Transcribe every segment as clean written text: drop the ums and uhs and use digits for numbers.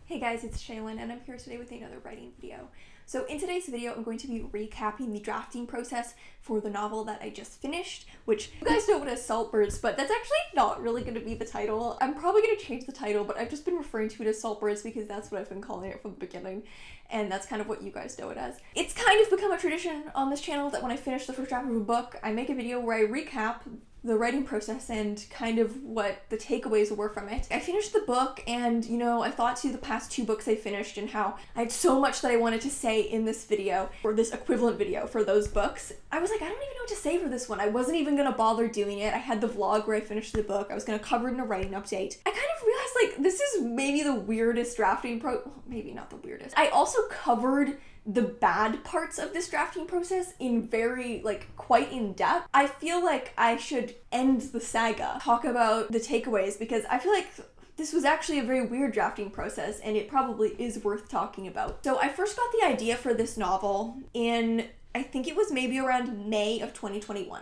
Hey guys, it's Shaylin and I'm here today with another writing video. So in today's video, I'm going to be recapping the drafting process for the novel that I just finished, which you guys know what is Saltbirds, but that's actually not really going to be the title. I'm probably going to change the title, but I've just been referring to it as Saltbirds because that's what I've been calling it from the beginning, and that's kind of what you guys know it as. It's kind of become a tradition on this channel that when I finish the first draft of a book, I make a video where I recap the writing process and kind of what the takeaways were from it. I finished the book and, I thought to the past two books I finished and how I had so much that I wanted to say in this video, or this equivalent video for those books. I was like, I don't even know what to say for this one. I wasn't even gonna bother doing it. I had the vlog where I finished the book. I was gonna cover it in a writing update. I kind of realized, this is maybe the weirdest drafting maybe not the weirdest. I also covered the bad parts of this drafting process in very, quite in depth. I feel like I should end the saga, talk about the takeaways, because I feel like this was actually a very weird drafting process and it probably is worth talking about. So I first got the idea for this novel in, I think it was maybe around May of 2021.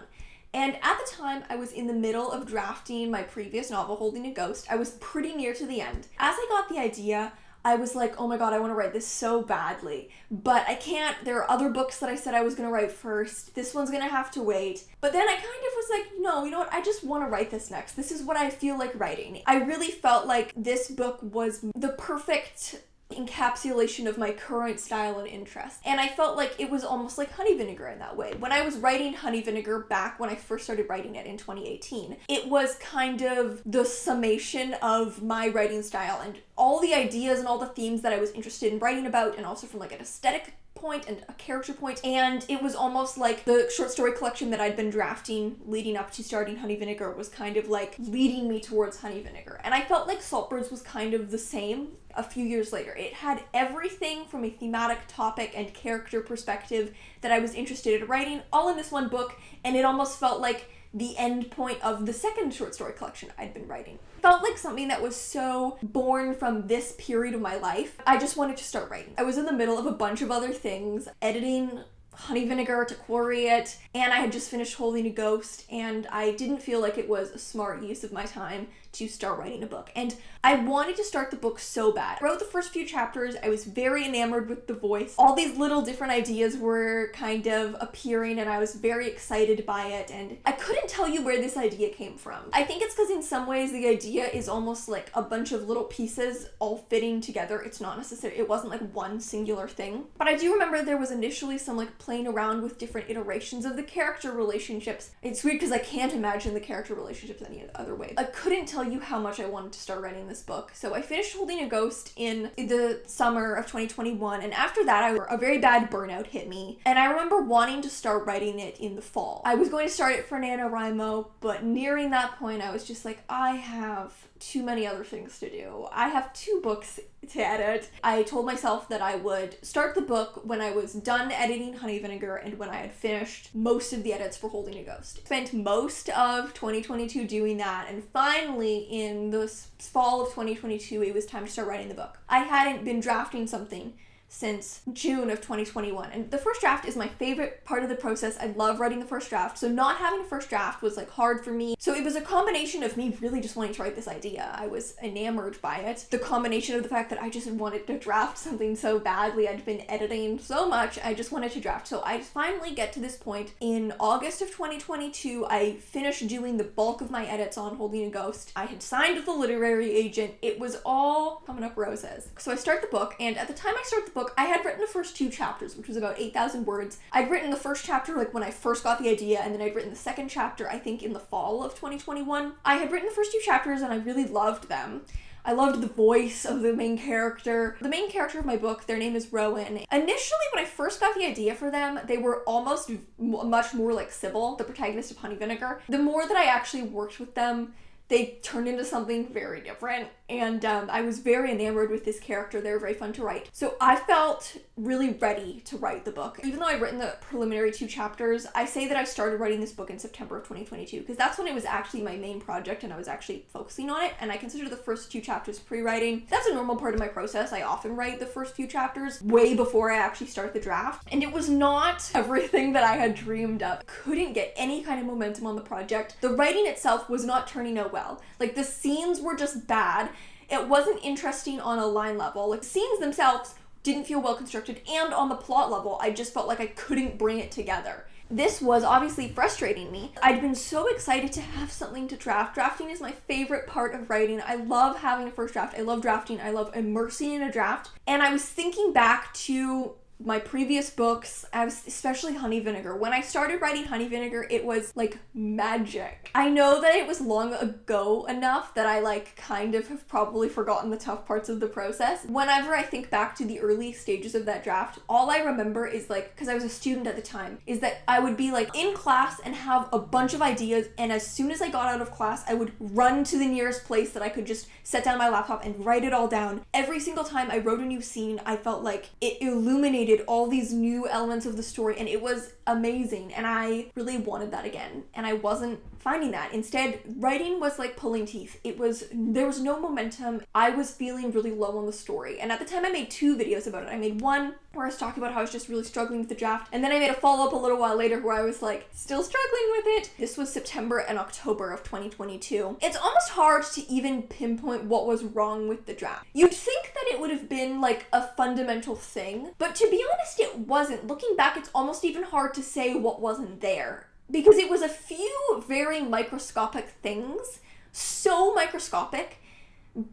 And at the time, I was in the middle of drafting my previous novel, Holding a Ghost. I was pretty near to the end. As I got the idea, I was like, oh my god, I want to write this so badly, but I can't. There are other books that I said I was going to write first. This one's going to have to wait. But then I kind of was like, no, you know what? I just want to write this next. This is what I feel like writing. I really felt like this book was the perfect encapsulation of my current style and interest. And I felt like it was almost like Honey Vinegar in that way. When I was writing Honey Vinegar back when I first started writing it in 2018, it was kind of the summation of my writing style and all the ideas and all the themes that I was interested in writing about, and also from an aesthetic point and a character point. And it was almost like the short story collection that I'd been drafting leading up to starting Honey Vinegar was kind of leading me towards Honey Vinegar. And I felt like Saltbirds was kind of the same a few years later. It had everything from a thematic, topic, and character perspective that I was interested in writing all in this one book, and it almost felt like the end point of the second short story collection I'd been writing. It felt like something that was so born from this period of my life. I just wanted to start writing. I was in the middle of a bunch of other things, editing Honey Vinegar to quarry it, and I had just finished Holding a Ghost, and I didn't feel like it was a smart use of my time to start writing a book. And I wanted to start the book so bad. I wrote the first few chapters. I was very enamored with the voice. All these little different ideas were kind of appearing and I was very excited by it, and I couldn't tell you where this idea came from. I think it's because in some ways the idea is almost like a bunch of little pieces all fitting together. It's not necessarily, it wasn't one singular thing. But I do remember there was initially some playing around with different iterations of the character relationships. It's weird because I can't imagine the character relationships any other way. I couldn't tell you how much I wanted to start writing this book. So I finished Holding a Ghost in the summer of 2021, and after that a very bad burnout hit me, and I remember wanting to start writing it in the fall. I was going to start it for NaNoWriMo, but nearing that point I was just like, I have too many other things to do. I have 2 books to edit. I told myself that I would start the book when I was done editing Honey Vinegar and when I had finished most of the edits for Holding a Ghost. Spent most of 2022 doing that, and finally in the fall of 2022 it was time to start writing the book. I hadn't been drafting something since June of 2021. And the first draft is my favorite part of the process. I love writing the first draft. So not having a first draft was hard for me. So it was a combination of me really just wanting to write this idea. I was enamored by it. The combination of the fact that I just wanted to draft something so badly. I'd been editing so much. I just wanted to draft. So I finally get to this point in August of 2022. I finished doing the bulk of my edits on Holding a Ghost. I had signed with a literary agent. It was all coming up roses. So I start the book, and at the time I start the book, I had written the first 2 chapters, which was about 8,000 words. I'd written the first chapter when I first got the idea, and then I'd written the second chapter, I think, in the fall of 2021. I had written the first 2 chapters and I really loved them. I loved the voice of the main character. The main character of my book, their name is Rowan. Initially, when I first got the idea for them, they were almost much more like Sybil, the protagonist of Honey Vinegar. The more that I actually worked with them, they turned into something very different, and I was very enamored with this character. They were very fun to write. So I felt really ready to write the book. Even though I'd written the preliminary 2 chapters, I say that I started writing this book in September of 2022, because that's when it was actually my main project and I was actually focusing on it, and I consider the first 2 chapters pre-writing. That's a normal part of my process. I often write the first few chapters way before I actually start the draft, and it was not everything that I had dreamed up. Couldn't get any kind of momentum on the project. The writing itself was not turning out well. well. Like, the scenes were just bad. It wasn't interesting on a line level. Like, scenes themselves didn't feel well constructed, and on the plot level, I just felt like I couldn't bring it together. This was obviously frustrating me. I'd been so excited to have something to draft. Drafting is my favorite part of writing. I love having a first draft. I love drafting. I love immersing in a draft. And I was thinking back to my previous books, especially Honey Vinegar. When I started writing Honey Vinegar, it was like magic. I know that it was long ago enough that I like kind of have probably forgotten the tough parts of the process. Whenever I think back to the early stages of that draft, all I remember is like, because I was a student at the time, is that I would be like in class and have a bunch of ideas, and as soon as I got out of class, I would run to the nearest place that I could just set down my laptop and write it all down. Every single time I wrote a new scene, I felt like it illuminated all these new elements of the story, and it was amazing, and I really wanted that again, and I wasn't finding that. Instead, writing was like pulling teeth. There was no momentum. I was feeling really low on the story, and at the time I made 2 videos about it. I made one where I was talking about how I was just really struggling with the draft, and then I made a follow-up a little while later where I was like still struggling with it. This was September and October of 2022. It's almost hard to even pinpoint what was wrong with the draft. You'd think that it would have been like a fundamental thing, but to be honest, it wasn't. Looking back, it's almost even hard to say what wasn't there, because it was a few very microscopic things, so microscopic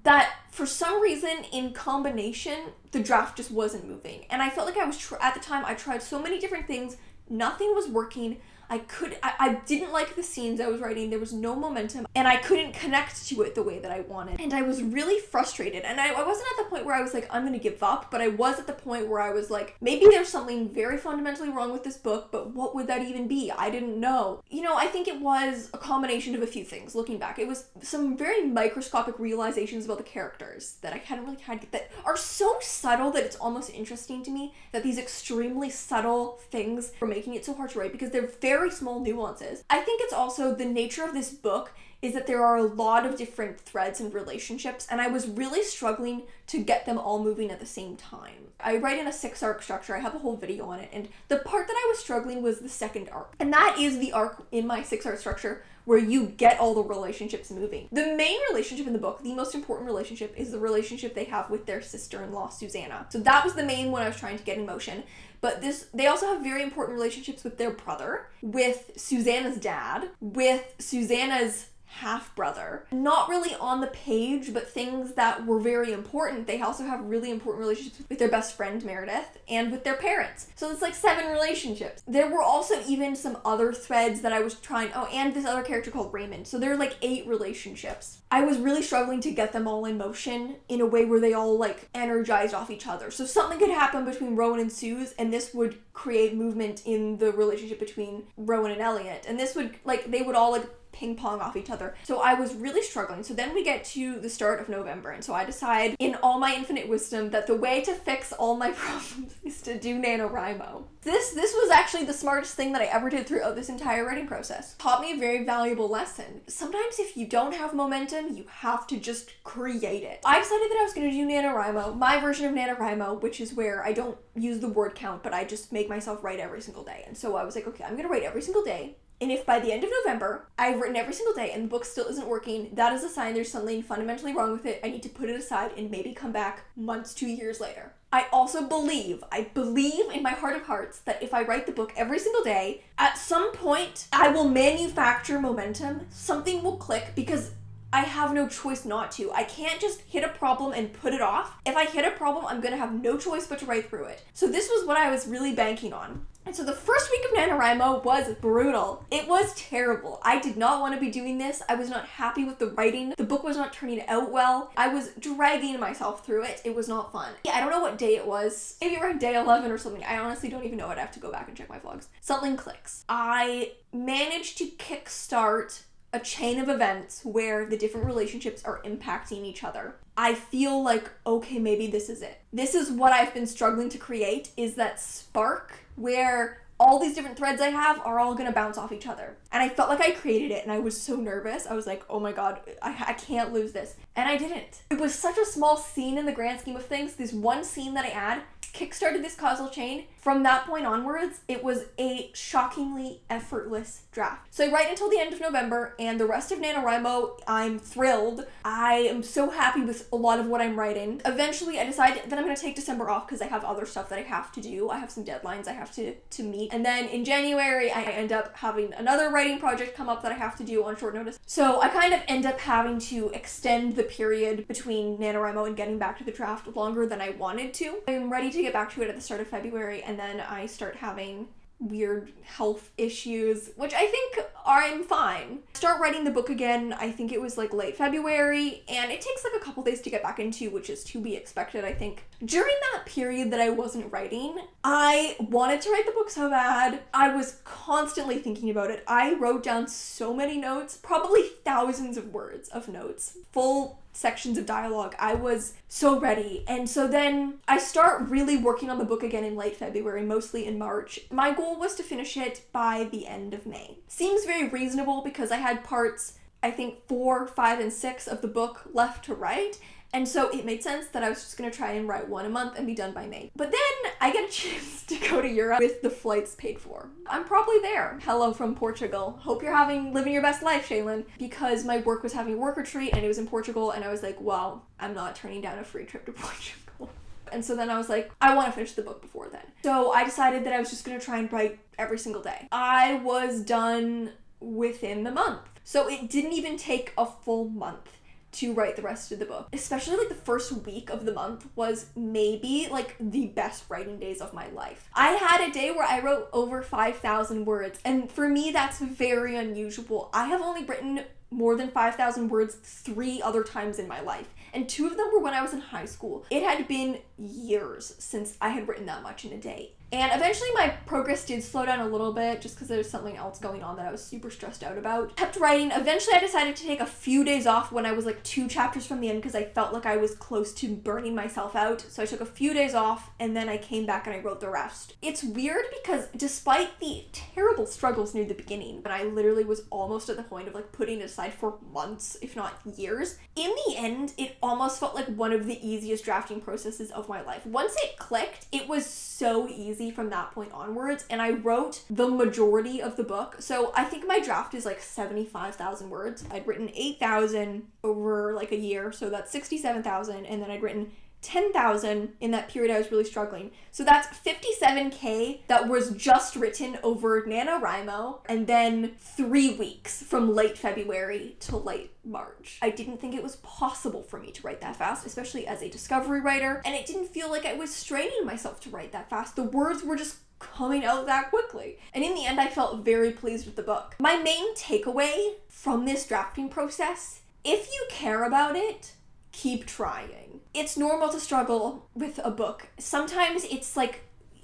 that for some reason in combination the draft just wasn't moving. And I felt like I was at the time I tried so many different things, nothing was working. I didn't like the scenes I was writing. There was no momentum, and I couldn't connect to it the way that I wanted. And I was really frustrated. And I wasn't at the point where I was like, I'm gonna give up, but I was at the point where I was like, maybe there's something very fundamentally wrong with this book, but what would that even be? I didn't know. You know, I think it was a combination of a few things looking back. It was some very microscopic realizations about the characters that I hadn't really had, that are so subtle that it's almost interesting to me that these extremely subtle things were making it so hard to write, because they're very small nuances. I think it's also the nature of this book is that there are a lot of different threads and relationships, and I was really struggling to get them all moving at the same time. I write in a 6-arc structure. I have a whole video on it, and the part that I was struggling was the second arc. And that is the arc in my 6-arc structure where you get all the relationships moving. The main relationship in the book, the most important relationship, is the relationship they have with their sister-in-law, Susanna. So that was the main one I was trying to get in motion. But they also have very important relationships with their brother, with Susanna's dad, with Susanna's half-brother. Not really on the page, but things that were very important. They also have really important relationships with their best friend Meredith and with their parents. So it's like 7 relationships. There were also even some other threads that I was trying, and this other character called Raymond. So there are like 8 relationships. I was really struggling to get them all in motion in a way where they all like energized off each other. So something could happen between Rowan and Suze, and this would create movement in the relationship between Rowan and Elliot. And this would they would all like ping pong off each other. So I was really struggling. So then we get to the start of November, and so I decide in all my infinite wisdom that the way to fix all my problems is to do NaNoWriMo. This was actually the smartest thing that I ever did throughout this entire writing process. Taught me a very valuable lesson. Sometimes if you don't have momentum, you have to just create it. I decided that I was going to do NaNoWriMo, my version of NaNoWriMo, which is where I don't use the word count, but I just make myself write every single day. And so I was like, okay, I'm going to write every single day. And if by the end of November, I've written every single day and the book still isn't working, that is a sign there's something fundamentally wrong with it. I need to put it aside and maybe come back months to years later. I also believe in my heart of hearts that if I write the book every single day, at some point, I will manufacture momentum. Something will click because I have no choice not to. I can't just hit a problem and put it off. If I hit a problem, I'm gonna have no choice but to write through it. So this was what I was really banking on. And so the first week of NaNoWriMo was brutal. It was terrible. I did not want to be doing this. I was not happy with the writing. The book was not turning out well. I was dragging myself through it. It was not fun. I don't know what day it was. Maybe around day 11 or something. I honestly don't even know. I'd have to go back and check my vlogs. Something clicks. I managed to kickstart a chain of events where the different relationships are impacting each other. I feel like, okay, maybe this is it. This is what I've been struggling to create, is that spark where all these different threads I have are all gonna bounce off each other. And I felt like I created it, and I was so nervous. I was like, oh my god, I can't lose this. And I didn't. It was such a small scene in the grand scheme of things. This one scene that I add kickstarted this causal chain, from that point onwards, it was a shockingly effortless draft. So I write until the end of November, and the rest of NaNoWriMo, I'm thrilled. I am so happy with a lot of what I'm writing. Eventually, I decided that I'm going to take December off because I have other stuff that I have to do. I have some deadlines I have to meet. And then in January, I end up having another writing project come up that I have to do on short notice. So I kind of end up having to extend the period between NaNoWriMo and getting back to the draft longer than I wanted to. I'm ready to get back to it at the start of February, and then I start having weird health issues, which I think I'm fine. Start writing the book again, I think it was like late February, and it takes like a couple days to get back into, which is to be expected, I think. During that period that I wasn't writing, I wanted to write the book so bad. I was constantly thinking about it. I wrote down so many notes, probably thousands of words of notes, full sections of dialogue. I was so ready. And so then I start really working on the book again in late February, mostly in March. My goal was to finish it by the end of May. Seems very reasonable because I had parts, I think 4, 5, and 6 of the book left to write. And so it made sense that I was just going to try and write one a month and be done by May. But then I get a chance to go to Europe with the flights paid for. I'm probably there. Hello from Portugal. Hope you're living your best life, Shaylin. Because my work was having a work retreat and it was in Portugal, and I was like, well, I'm not turning down a free trip to Portugal. And so then I was like, I want to finish the book before then. So I decided that I was just going to try and write every single day. I was done within the month. So it didn't even take a full month to write the rest of the book. Especially like the first week of the month was maybe like the best writing days of my life. I had a day where I wrote over 5,000 words, and for me that's very unusual. I have only written more than 5,000 words 3 other times in my life, and 2 of them were when I was in high school. It had been years since I had written that much in a day. And eventually my progress did slow down a little bit just because there was something else going on that I was super stressed out about. Kept writing. Eventually I decided to take a few days off when I was like 2 chapters from the end because I felt like I was close to burning myself out. So I took a few days off, and then I came back and I wrote the rest. It's weird because despite the terrible struggles near the beginning, and I literally was almost at the point of like putting it aside for months, if not years, in the end it almost felt like one of the easiest drafting processes of my life. Once it clicked, it was so easy from that point onwards, and I wrote the majority of the book. So I think my draft is like 75,000 words. I'd written 8,000 over like a year, so that's 67,000, and then I'd written 10,000 in that period I was really struggling. So that's 57K that was just written over NaNoWriMo, and then 3 weeks from late February to late March. I didn't think it was possible for me to write that fast, especially as a discovery writer, and it didn't feel like I was straining myself to write that fast. The words were just coming out that quickly. And in the end, I felt very pleased with the book. My main takeaway from this drafting process, if you care about it, keep trying. It's normal to struggle with a book. Sometimes it's like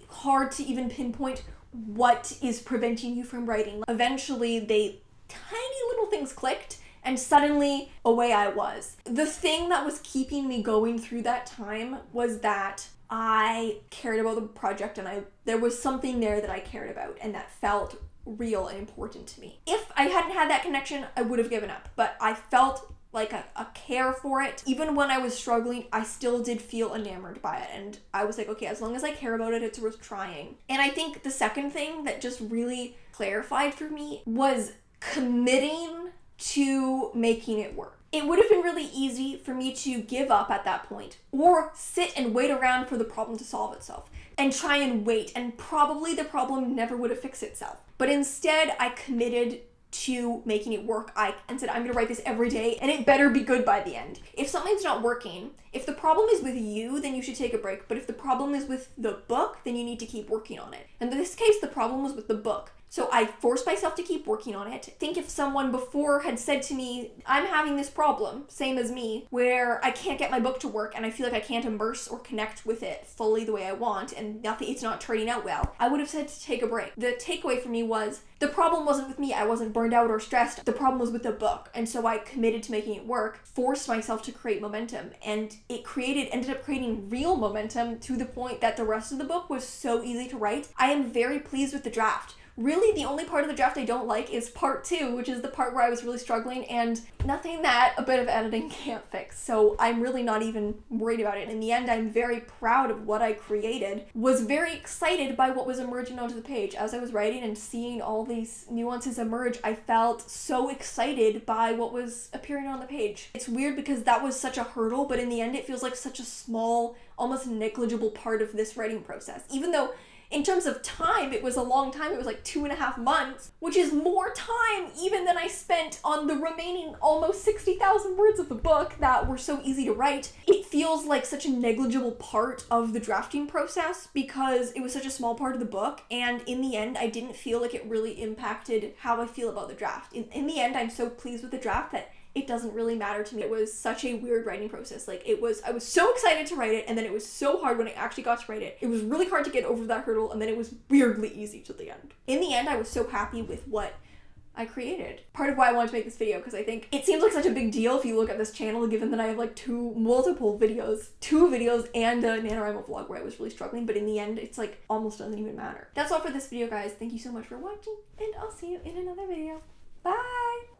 hard to even pinpoint what is preventing you from writing. Eventually, tiny little things clicked, and suddenly away I was. The thing that was keeping me going through that time was that I cared about the project, and there was something there that I cared about and that felt real and important to me. If I hadn't had that connection, I would have given up, but I felt like a care for it. Even when I was struggling, I still did feel enamored by it, and I was like, okay, as long as I care about it, it's worth trying. And I think the second thing that just really clarified for me was committing to making it work. It would have been really easy for me to give up at that point, or sit and wait around for the problem to solve itself, and try and wait, and probably the problem never would have fixed itself. But instead, I committed to making it work. And said, I'm gonna write this every day, and it better be good by the end. If something's not working, if the problem is with you, then you should take a break. But if the problem is with the book, then you need to keep working on it. And in this case, the problem was with the book. So I forced myself to keep working on it. Think if someone before had said to me, I'm having this problem, same as me, where I can't get my book to work and I feel like I can't immerse or connect with it fully the way I want, and it's not turning out well, I would have said to take a break. The takeaway for me was, the problem wasn't with me. I wasn't burned out or stressed. The problem was with the book. And so I committed to making it work, forced myself to create momentum, and it ended up creating real momentum to the point that the rest of the book was so easy to write. I am very pleased with the draft. Really, the only part of the draft I don't like is part 2, which is the part where I was really struggling, and nothing that a bit of editing can't fix. So I'm really not even worried about it. In the end, I'm very proud of what I created. Was very excited by what was emerging onto the page. As I was writing and seeing all these nuances emerge, I felt so excited by what was appearing on the page. It's weird because that was such a hurdle, but in the end, it feels like such a small, almost negligible part of this writing process. Even though in terms of time, it was a long time. It was like 2.5 months, which is more time even than I spent on the remaining almost 60,000 words of the book that were so easy to write. It feels like such a negligible part of the drafting process because it was such a small part of the book, and in the end, I didn't feel like it really impacted how I feel about the draft. In the end, I'm so pleased with the draft that it doesn't really matter to me. It was such a weird writing process. Like, I was so excited to write it, and then it was so hard when I actually got to write it. It was really hard to get over that hurdle, and then it was weirdly easy to the end. In the end, I was so happy with what I created. Part of why I wanted to make this video, because I think it seems like such a big deal if you look at this channel, given that I have like multiple videos, 2 videos and a NaNoWriMo vlog where I was really struggling, but in the end, it's like almost doesn't even matter. That's all for this video, guys. Thank you so much for watching, and I'll see you in another video. Bye!